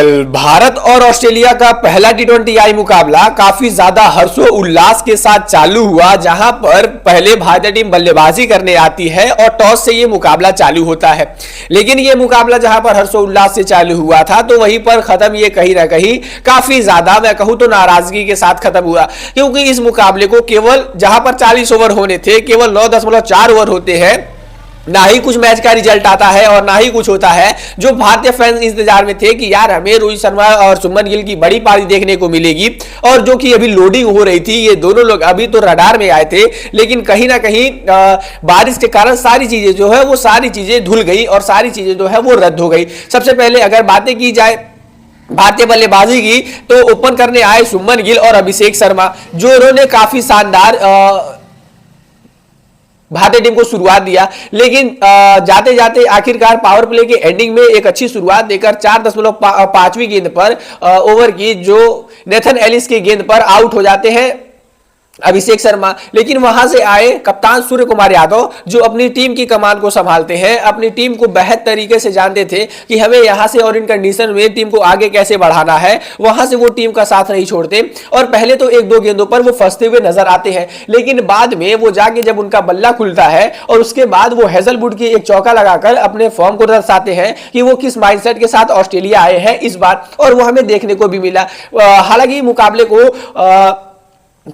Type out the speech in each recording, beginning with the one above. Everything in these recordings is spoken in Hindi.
भारत और ऑस्ट्रेलिया का पहला टी20 आई मुकाबला काफी ज्यादा हर्षो उल्लास के साथ चालू हुआ, जहां पर पहले भारतीय टीम बल्लेबाजी करने आती है और टॉस से यह मुकाबला चालू होता है। लेकिन यह मुकाबला जहां पर हर्षो उल्लास से चालू हुआ था तो वहीं पर खत्म ये कहीं ना कहीं काफी ज्यादा, मैं कहूं तो नाराजगी के साथ खत्म हुआ, क्योंकि इस मुकाबले को केवल जहां पर 40 ओवर होने थे केवल 9.4 ओवर होते हैं। ना ही कुछ मैच का रिजल्ट आता है और ना ही कुछ होता है। जो भारतीय फैंस इंतजार में थे कि यार हमें रोहित शर्मा और शुभमन गिल की बड़ी पारी देखने को मिलेगी, और जो कि अभी लोडिंग हो रही थी, ये दोनों लोग अभी तो रडार में आए थे, लेकिन कहीं ना कहीं बारिश के कारण सारी चीजें जो है वो सारी चीजें धुल गई और सारी चीजें जो है वो रद्द हो गई। सबसे पहले अगर बातें की जाए भारतीय बल्लेबाजी की, तो ओपन करने आए शुभमन गिल और अभिषेक शर्मा, जो उन्होंने काफी शानदार भारतीय टीम को शुरुआत दिया। लेकिन जाते जाते आखिरकार पावर प्ले के एंडिंग में एक अच्छी शुरुआत देकर 4.5वीं गेंद पर ओवर की जो नेथन एलिस की गेंद पर आउट हो जाते हैं अभिषेक शर्मा। लेकिन वहां से आए कप्तान सूर्य कुमार यादव, जो अपनी टीम की कमान को संभालते हैं, अपनी टीम को बेहतर तरीके से जानते थे कि हमें यहां से और इन कंडीशन में टीम को आगे कैसे बढ़ाना है। वहां से वो टीम का साथ नहीं छोड़ते और पहले तो 1-2 गेंदों पर वो फंसते हुए नजर आते हैं, लेकिन बाद में वो जाके जब उनका बल्ला खुलता है और उसके बाद वो हेजलवुड की एक चौका लगाकर अपने फॉर्म को दर्शाते हैं कि वो किस माइंडसेट के साथ ऑस्ट्रेलिया आए हैं इस बार, और वो हमें देखने को भी मिला। हालांकि मुकाबले को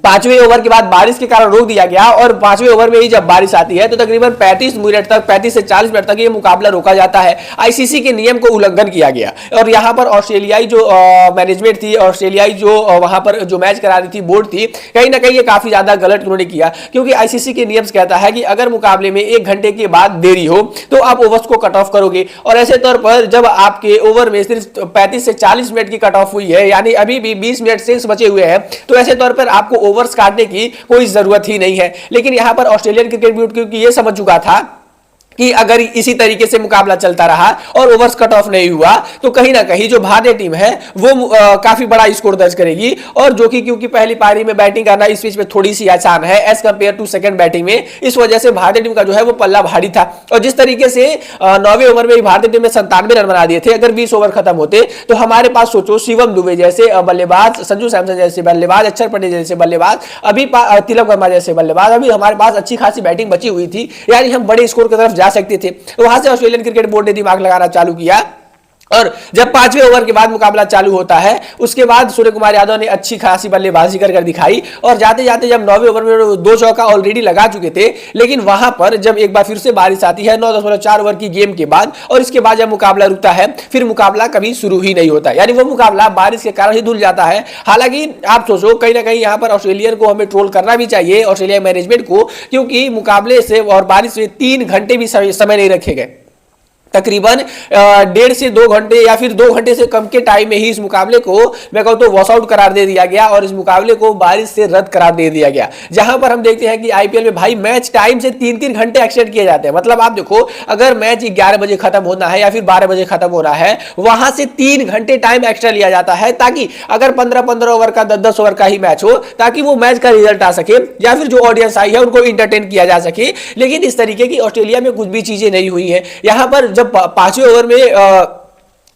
5वें ओवर के बाद बारिश के कारण रोक दिया गया और 5वें ओवर में ही जब बारिश आती है तो तकरीबन 35 मिनट तक, 35 से 40 मिनट तक ये मुकाबला रोका जाता है। आईसीसी के नियम को उल्लंघन किया गया और यहां पर ऑस्ट्रेलियाई जो मैनेजमेंट थी, ऑस्ट्रेलियाई जो वहां पर जो मैच करा रही थी बोर्ड थी, कहीं ना कहीं ये काफी ज्यादा गलत उन्होंने किया, क्योंकि आईसीसी के नियम कहता है कि अगर मुकाबले में 1 घंटे के बाद देरी हो तो आप ओवर्स को कट ऑफ करोगे, और ऐसे तौर पर जब आपके ओवर में सिर्फ 35 से 40 मिनट की कट ऑफ हुई है, यानी अभी भी 20 मिनट शेष बचे हुए हैं, तो ऐसे तौर पर आपको ओवर्स काटने की कोई जरूरत ही नहीं है। लेकिन यहां पर ऑस्ट्रेलियन क्रिकेट बोर्ड क्योंकि यह समझ चुका था कि अगर इसी तरीके से मुकाबला चलता रहा और ओवर्स कट ऑफ नहीं हुआ तो कहीं ना कहीं जो भारतीय टीम है वो काफी बड़ा स्कोर दर्ज करेगी, और जो कि क्योंकि पहली पारी में बैटिंग करना इस पिच पे थोड़ी सी आसान है as compare to second batting में, इस वजह से भारतीय टीम का जो है वो पल्ला भारी था। और जिस तरीके से 9वें ओवर में भारतीय टीम ने 97 रन बना दिए थे, अगर 20 ओवर खत्म होते तो हमारे पास सोचो शिवम दुबे जैसे बल्लेबाज, संजू सैमसन जैसे बल्लेबाज, अक्षर पटेल जैसे बल्लेबाज, अभी तिलक वर्मा जैसे बल्लेबाज, अभी हमारे पास अच्छी खासी बैटिंग बची हुई थी, यानी हम बड़े स्कोर की तरफ जा सकते थे। वहां से ऑस्ट्रेलियन क्रिकेट बोर्ड ने दिमाग लगाना चालू किया और जब 5वें ओवर के बाद मुकाबला चालू होता है उसके बाद सूर्य कुमार यादव ने अच्छी खासी बल्लेबाजी कर दिखाई, और जाते जाते जब 9वें ओवर में 2 चौका ऑलरेडी लगा चुके थे, लेकिन वहां पर जब एक बार फिर से बारिश आती है 9.4 ओवर की गेम के बाद, और इसके बाद जब मुकाबला रुकता है फिर मुकाबला कभी शुरू ही नहीं होता, यानी वो मुकाबला बारिश के कारण ही धुल जाता है। हालांकि आप सोचो कहीं ना कहीं यहां पर ऑस्ट्रेलियन को हमें ट्रोल करना भी चाहिए, ऑस्ट्रेलिया मैनेजमेंट को, क्योंकि मुकाबले से और बारिश से 3 घंटे भी समय नहीं रखे गए, तकरीबन 1.5 से 2 घंटे या फिर 2 घंटे से कम के टाइम में ही इस मुकाबले को मैं कहूं तो वॉश आउट करार दे दिया गया और इस मुकाबले को बारिश से रद्द करार दे दिया गया। जहां पर हम देखते हैं कि आईपीएल में भाई मैच टाइम से 3-3 घंटे एक्सटेंड किए जाते हैं। मतलब आप देखो अगर मैच 11 बजे खत्म होना है या फिर 12 बजे खत्म होना है, वहां से 3 घंटे टाइम एक्स्ट्रा लिया जाता है, ताकि अगर 15-15 ओवर का 10-10 ओवर का ही मैच हो, ताकि वो मैच का रिजल्ट आ सके या फिर जो ऑडियंस आई है उनको इंटरटेन किया जा सके। लेकिन इस तरीके की ऑस्ट्रेलिया में कुछ भी चीजें नहीं हुई है। यहां पर जब 5वें ओवर में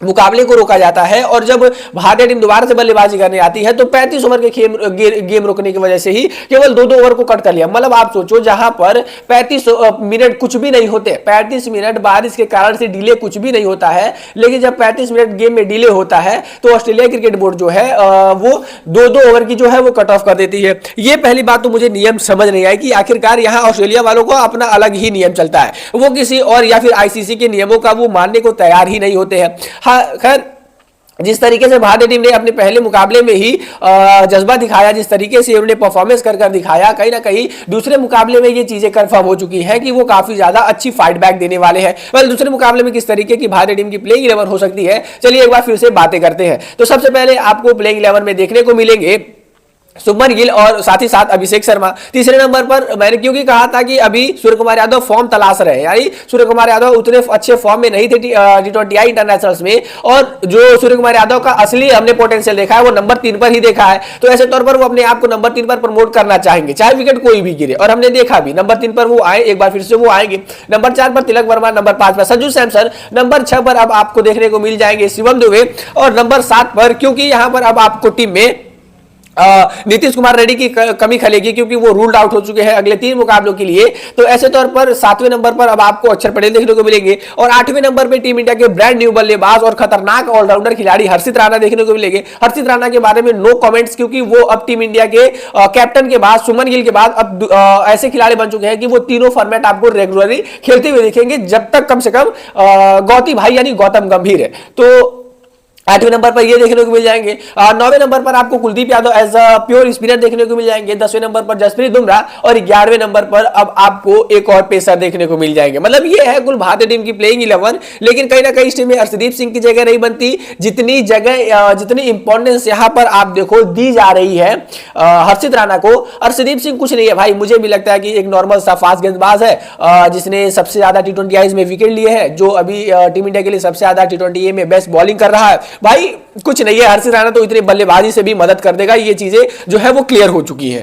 मुकाबले को रोका जाता है और जब भारतीय टीम दोबारा से बल्लेबाजी करने आती है तो 35 ओवर के गेम रोकने की वजह से ही केवल 2-2 ओवर को कट कर लिया। मतलब आप सोचो जहां पर 35 मिनट कुछ भी नहीं होते, 35 मिनट बारिश के कारण से डिले कुछ भी नहीं होता है, लेकिन जब 35 मिनट गेम में डिले होता है तो ऑस्ट्रेलिया क्रिकेट बोर्ड जो है वो 2-2 ओवर की जो है वो कट ऑफ कर देती है। ये पहली बात तो मुझे नियम समझ नहीं आई कि आखिरकार यहां ऑस्ट्रेलिया वालों को अपना अलग ही नियम चलता है, वो किसी और या फिर आईसीसी के नियमों का वो मानने को तैयार ही नहीं होते हैं। खैर जिस तरीके से भारतीय टीम ने अपने पहले मुकाबले में ही जज्बा दिखाया, जिस तरीके से उन्होंने परफॉर्मेंस कर दिखाया, कहीं ना कहीं दूसरे मुकाबले में ये चीजें कंफर्म हो चुकी हैं कि वो काफी ज्यादा अच्छी फाइट बैक देने वाले हैं। वेल दूसरे मुकाबले में किस तरीके की भारतीय टीम की प्लेइंग 11 हो सकती है, चलिए एक बार फिर से बातें करते हैं। तो सबसे पहले आपको प्लेइंग 11 में देखने को मिलेंगे शुभमन गिल और साथ ही साथ अभिषेक शर्मा। तीसरे नंबर पर मैंने क्योंकि कहा था कि अभी सूर्य कुमार यादव फॉर्म तलाश रहे हैं, यानी सूर्य कुमार यादव उतने अच्छे फॉर्म में नहीं थे T20I इंटरनेशनल्स में, और जो सूर्य कुमार यादव का असली हमने पोटेंशियल देखा है वो नंबर 3 पर ही देखा है। तो ऐसे तौर पर वो अपने आप को नंबर 3 पर प्रमोट करना चाहेंगे, चाहे विकेट कोई भी गिरे, और हमने देखा भी नंबर 3 पर वो आए, एक बार फिर से वो आएंगे। नंबर 4 पर तिलक वर्मा, नंबर 5 पर संजू सैमसन, नंबर 6 पर अब आपको देखने को मिल जाएंगे शिवम दुबे, और नंबर 7 पर क्योंकि यहां पर अब आपको टीम में नीतीश कुमार रेड्डी की कमी खलेगी क्योंकि वो रूल्ड आउट हो चुके हैं अगले 3 मुकाबलों के लिए। तो ऐसे तौर पर 7वें नंबर पर अब आपको अक्षर पटेल देखने को मिलेंगे, और 8वें नंबर पर टीम इंडिया के ब्रांड न्यू बल्लेबाज और खतरनाक ऑलराउंडर खिलाड़ी हर्षित राणा देखने को मिलेंगे। हर्षित राणा के बारे में नो कमेंट्स, क्योंकि वो अब टीम इंडिया के कैप्टन के बाद, सुमन गिल के बाद अब ऐसे खिलाड़ी बन चुके हैं कि वो तीनों फॉर्मेट आपको रेगुलरली खेलते हुए दिखेंगे, जब तक कम से कम गौती भाई यानी गौतम गंभीर है। तो 8वें नंबर पर ये देखने को मिल जाएंगे। 9वें नंबर पर आपको Kuldeep Yadav as a pure spinner देखने को मिल जाएंगे। 10वें नंबर पर जसप्रीत बुमराह, और 11वें नंबर पर अब आपको एक और पेसर देखने को मिल जाएंगे। मतलब ये है कुल भारतीय टीम की प्लेइंग 11, लेकिन कहीं ना कहीं इस टीम में हर्षदीप सिंह की जगह नहीं बनती, जितनी जगह जितनी इंपॉर्टेंस यहां पर आप देखो दी जा रही है हर्षित राणा को। हर्षदीप सिंह कुछ नहीं है भाई, मुझे भी लगता है कि एक नॉर्मल सा फास्ट गेंदबाज है जिसने सबसे ज्यादा T20I में विकेट लिए हैं, जो अभी टीम इंडिया के लिए सबसे ज्यादा T20I में बेस्ट बॉलिंग कर रहा है। भाई कुछ नहीं है, हर्षित राणा तो इतनी बल्लेबाजी से भी मदद कर देगा, ये चीजें जो है वो क्लियर हो चुकी है।